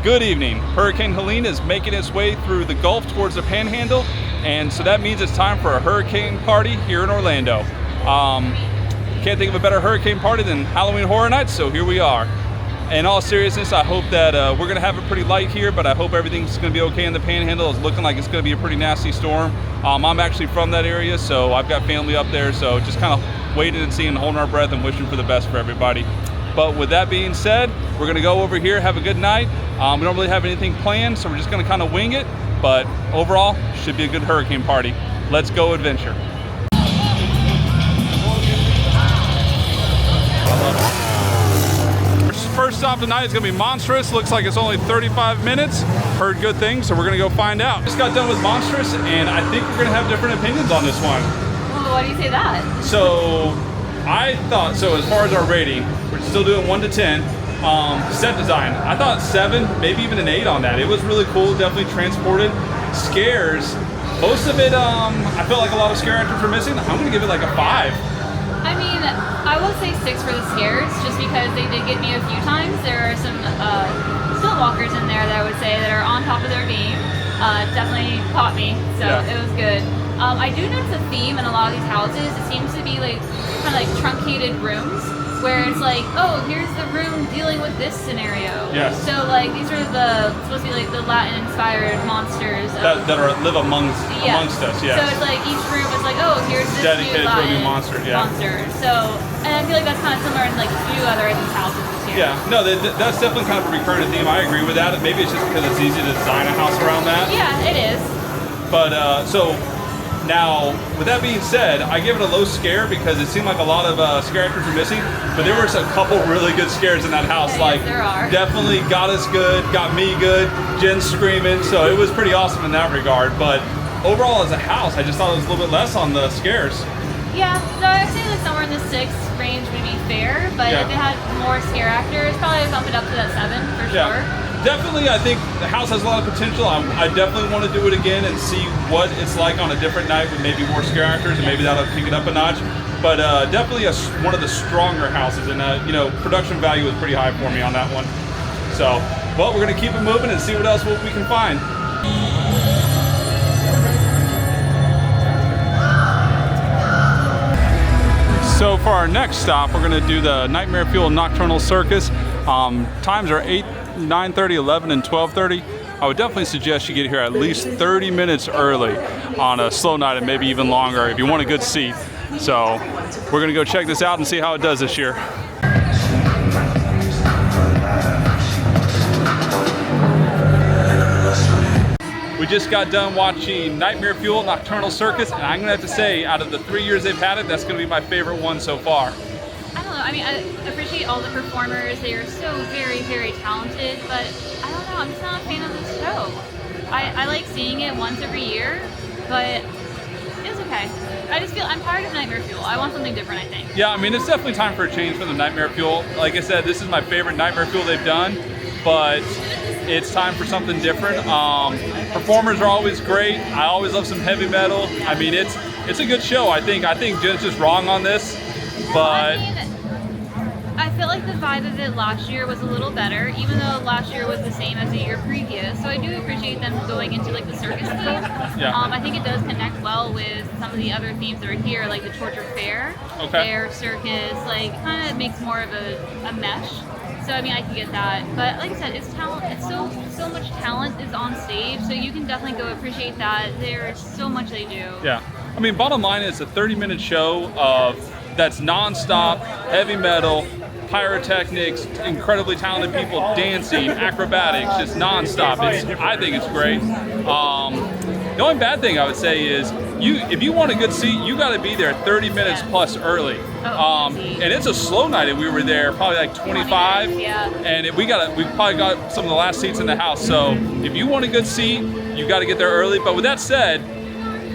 Good evening. Hurricane Helene is making its way through the Gulf towards the Panhandle, and so that means it's time for a hurricane party here in Orlando. Can't think of a better hurricane party than Halloween Horror Nights, so here we are. In all seriousness, I hope that we're going to have it pretty light here, but I hope everything's going to be okay in the Panhandle. It's looking like it's going to be a pretty nasty storm. I'm actually from that area, so I've got family up there, so just kind of waiting and seeing, holding our breath and wishing for the best for everybody. But with that being said, we're going to go over here, have a good night. We don't really have anything planned, so we're just going to kind of wing it. But overall, should be a good hurricane party. Let's go adventure. First stop tonight is going to be Monstrous. Looks like it's only 35 minutes. Heard good things, so we're going to go find out. Just got done with Monstrous, and I think we're going to have different opinions on this one. Well, why do you say that? So I thought, so as far as our rating, we're still doing 1 to 10. Set design, I thought 7, maybe even an 8 on that. It was really cool, definitely transported. Scares, most of it, I felt like a lot of scare actors were missing. I'm gonna give it like a 5. I mean, I will say 6 for the scares, just because they did get me a few times. There are some still walkers in there that I would say that are on top of their game. Definitely caught me, so yeah. It was good. I do notice a theme in a lot of these houses. It seems to be like kind of like truncated rooms, where it's like, oh, here's the room dealing with this scenario. Yes. So like these are supposed to be like the Latin-inspired monsters that live amongst us. Yeah. So it's like each room is like, oh, here's this dedicated new Latin to a new monster. Yeah. So, and I feel like that's kind of similar in like a few other of these houses too. Yeah. No, that's definitely kind of a recurrent theme. I agree with that. Maybe it's just because it's easy to design a house around that. Yeah, it is. But so. Now, with that being said, I give it a low scare because it seemed like a lot of scare actors were missing, but there were a couple really good scares in that house. Yes, like, there are. Definitely got us good, got me good, Jen screaming, so it was pretty awesome in that regard. But overall, as a house, I just thought it was a little bit less on the scares. Yeah, so I'd say like somewhere in the 6 range would be fair, but if it had more scare actors, probably bump it up to that 7 for sure. Definitely, I think the house has a lot of potential. I definitely want to do it again and see what it's like on a different night with maybe more scare actors, and maybe that'll pick it up a notch. But definitely one of the stronger houses, and production value was pretty high for me on that one. So, but we're gonna keep it moving and see what else we can find. So for our next stop, we're gonna do the Nightmare Fuel Nocturnal Circus. Times are 8, 9:30, 11, and 12:30. I would definitely suggest you get here at least 30 minutes early on a slow night, and maybe even longer if you want a good seat. So we're gonna go check this out and see how it does this year. We just got done watching Nightmare Fuel Nocturnal Circus, and I'm gonna have to say, out of the 3 years they've had it, that's gonna be my favorite one so far. I don't know, I mean, I appreciate all the performers. They are so very, very talented, but I don't know, I'm just not a fan of this show. I like seeing it once every year, but it's okay. I just feel I'm tired of Nightmare Fuel. I want something different, I think. Yeah, I mean, it's definitely time for a change for the Nightmare Fuel. Like I said, this is my favorite Nightmare Fuel they've done, but it's time for something different. Performers are always great. I always love some heavy metal. I mean, it's a good show. I think Jen's just wrong on this, but I feel like the vibe of it last year was a little better, even though last year was the same as the year previous. So I do appreciate them going into like the circus theme. Yeah. I think it does connect well with some of the other themes that are here, like the torture fair, fair, circus, like kind of makes more of a mesh. So I mean, I can get that, but like I said, it's talent. It's so much talent is on stage, so you can definitely go appreciate that. There's so much they do. Yeah, I mean, bottom line is a 30-minute show that's non-stop, heavy metal, pyrotechnics, incredibly talented people dancing, acrobatics, just non-stop. I think it's great. The only bad thing I would say is if you want a good seat, you got to be there 30 minutes plus early. And it's a slow night, and we were there probably like 25. And we probably got some of the last seats in the house. So if you want a good seat, you got to get there early. But with that said,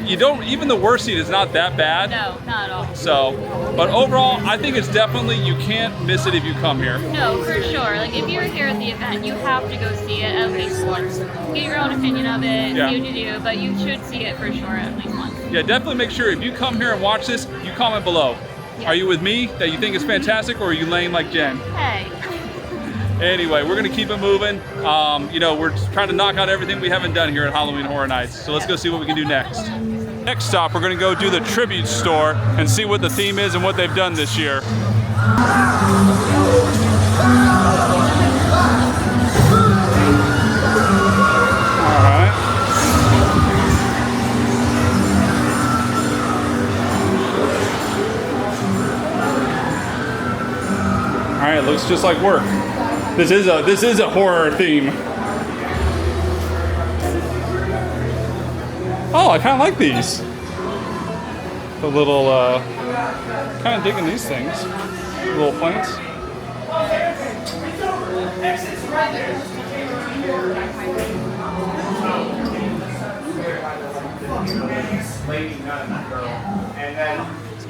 even the worst seat is not that bad. No, not at all. So, but overall, I think it's definitely, you can't miss it if you come here. No, for sure. Like if you're here at the event, you have to go see it at least once. Get your own opinion of it, do what you do, but you should see it for sure at least once. Yeah, definitely make sure if you come here and watch this, you comment below. Are you with me, that you think it's fantastic, or are you lame like Jen? Hey. Anyway, we're gonna keep it moving. You know, we're trying to knock out everything we haven't done here at Halloween Horror Nights. So let's go see what we can do next. Next stop, we're gonna go do the tribute store and see what the theme is and what they've done this year. All right, looks just like work. This is a horror theme. Oh, I kind of like these. The little, kind of digging these things. Little plants.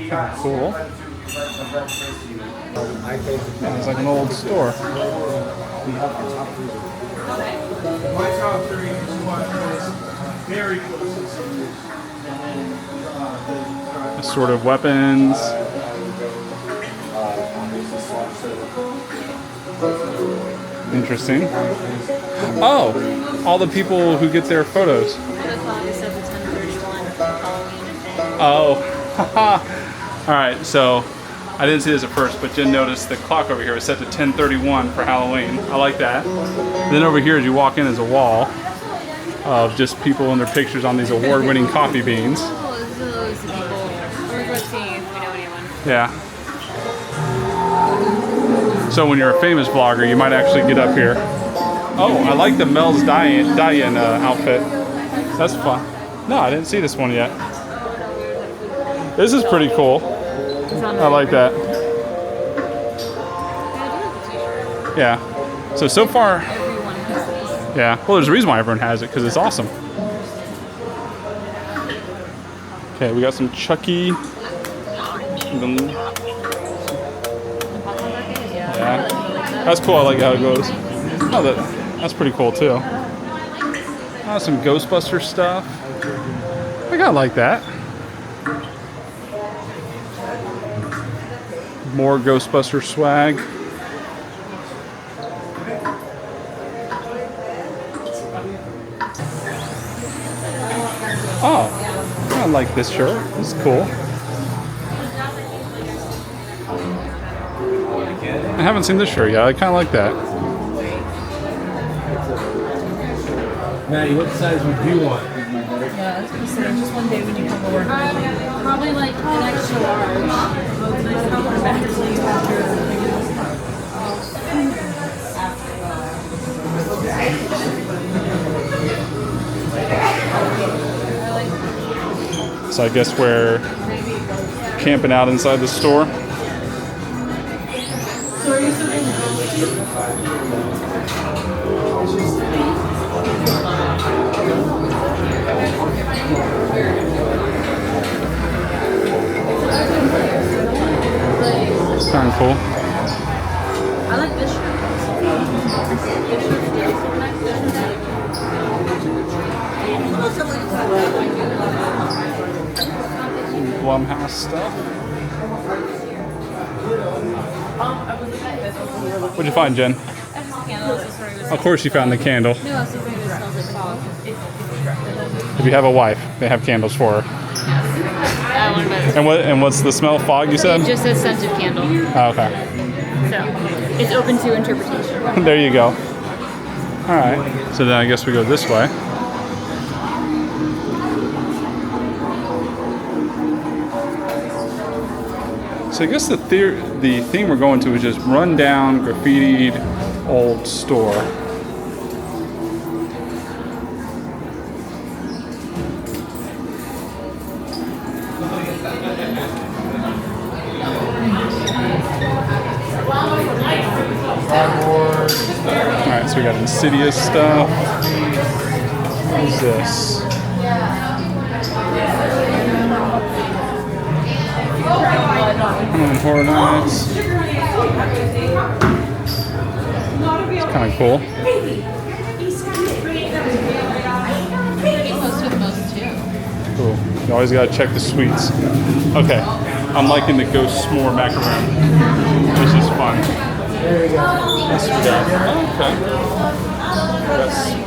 Kind of cool. Yeah, it's like an old store. My top 3 is very close to some Sort of weapons. Interesting. Oh, all the people who get their photos. Oh, all right. So I didn't see this at first, but Jen noticed the clock over here was set to 10:31 for Halloween. I like that. Then over here, as you walk in, is a wall of just people and their pictures on these award-winning coffee beans. Oh, those people. Let's see if we know anyone. Yeah. So when you're a famous vlogger, you might actually get up here. Oh, I like the Mel's Diane outfit. That's fun. No, I didn't see this one yet. This is pretty cool. I like that. Yeah. So far. Everyone has this. Yeah. Well, there's a reason why everyone has it, because it's awesome. Okay, we got some Chucky. Yeah. That's cool. I like how it goes. Oh, that's pretty cool too. Oh, some Ghostbuster stuff. I got like that. More Ghostbuster swag. Oh, I like this shirt. This is cool. I haven't seen this shirt yet. I kind of like that. Maddie, what size would you want? Yeah, I was gonna say, just one day when you come over. Probably like an extra large. Back to you after. So I guess we're camping out inside the store. So are you serving It's kind of cool. I like this shirt. Blumhouse stuff. What'd you find, Jen? Of course you found the candle. No, I was hoping it smells like fog. If you have a wife, they have candles for her. I want to And what's the smell of fog you said? It just says scented candle. Oh, okay. So it's open to interpretation. There you go. All right. So then I guess we go this way. So I guess the theme we're going to is just run down, graffitied, old store. Alright, so we got Insidious stuff. What is this? Horror Nights. It's kind of cool. Cool. You always gotta check the sweets. Okay, I'm liking the Ghost S'more macaroon. This is fun. There you go. Okay. Yes.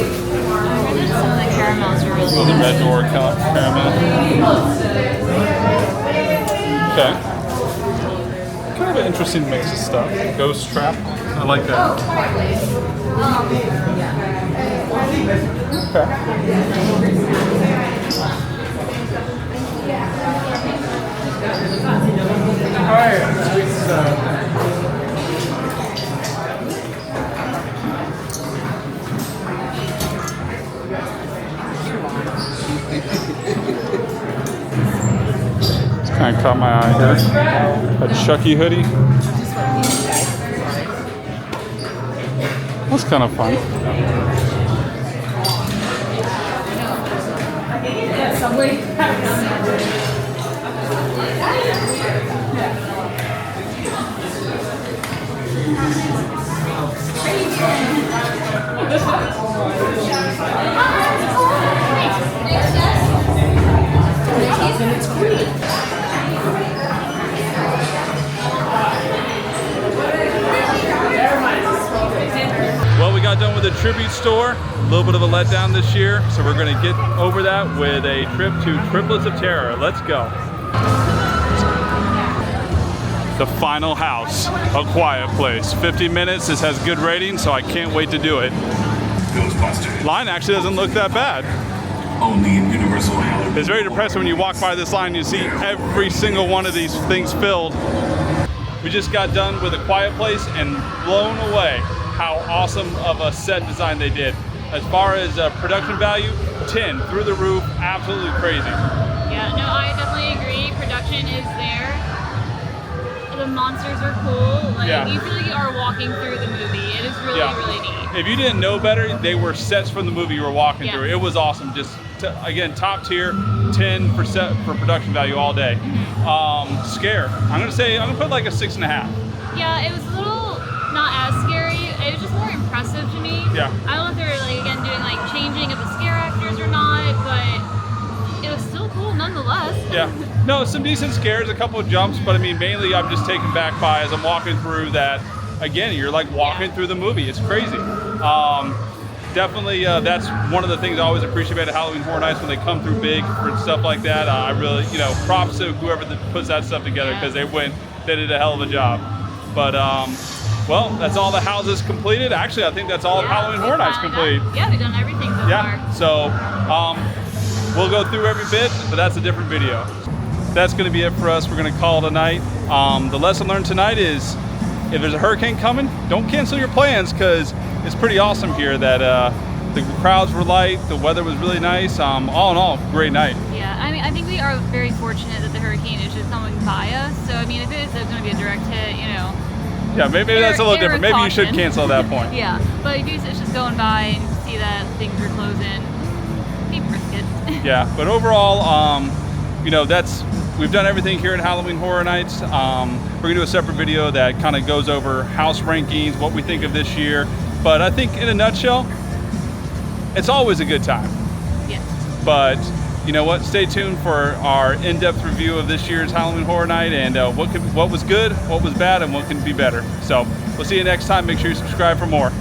Some of the caramels are really So the red door caramel. Okay. Kind of an interesting mix of stuff. Ghost trap. I like that. Kind of caught my eye here. A Chucky hoodie. That's kind of fun. Well, we got done with the tribute store. A little bit of a letdown this year, so we're going to get over that with a trip to Triplets of Terror. Let's go. The final house, A Quiet Place. 50 minutes. This has good ratings, so I can't wait to do it. Ghostbusters. Line actually doesn't look that bad. Only in Universal Halloween. It's very depressing when you walk by this line, you see every single one of these things filled. We just got done with A Quiet Place and blown away how awesome of a set design they did. As far as production value, 10 through the roof, absolutely crazy. Yeah, no, I definitely agree. Production is there. The monsters are cool. Like, Yeah. you feel like you are walking through the movie. It is really, Yeah. really neat. If you didn't know better, they were sets from the movie you were walking Yeah. through. It was awesome. Just again, top tier, 10 for production value all day. Scare. I'm gonna put like a 6.5. Yeah, it was a little not as scary. It was just more impressive to me. Yeah. I don't know if they were like again doing like changing of the scare actors or not, but it was still cool nonetheless. Yeah. No, some decent scares, a couple of jumps, but I mean, mainly I'm just taken back by as I'm walking through that. Again, you're like walking through the movie. It's crazy. Definitely, that's one of the things I always appreciate about Halloween Horror Nights when they come through big for stuff like that. I really, props to whoever puts that stuff together because they did a hell of a job. But well, that's all the houses completed. Actually, I think that's all of Halloween Horror Nights complete. Yeah, we've done everything so Yeah. far. So we'll go through every bit, but that's a different video. That's going to be it for us. We're going to call it a night. The lesson learned tonight is if there's a hurricane coming, don't cancel your plans because it's pretty awesome here that the crowds were light, the weather was really nice. All in all, great night. Yeah, I mean, I think we are very fortunate that the hurricane is just coming by us. So, I mean, if it is going to be a direct hit, Yeah, maybe that's a little err different. with Maybe you should caution. cancel at that point. Yeah, but if it's just going by and you see that things are closing, maybe risk it. Yeah, but overall, we've done everything here at Halloween Horror Nights. We're gonna do a separate video that kind of goes over house rankings, what we think of this year. But I think in a nutshell, it's always a good time. Yeah. But you know what? Stay tuned for our in-depth review of this year's Halloween Horror Night and what was good, what was bad, and what can be better. So we'll see you next time. Make sure you subscribe for more.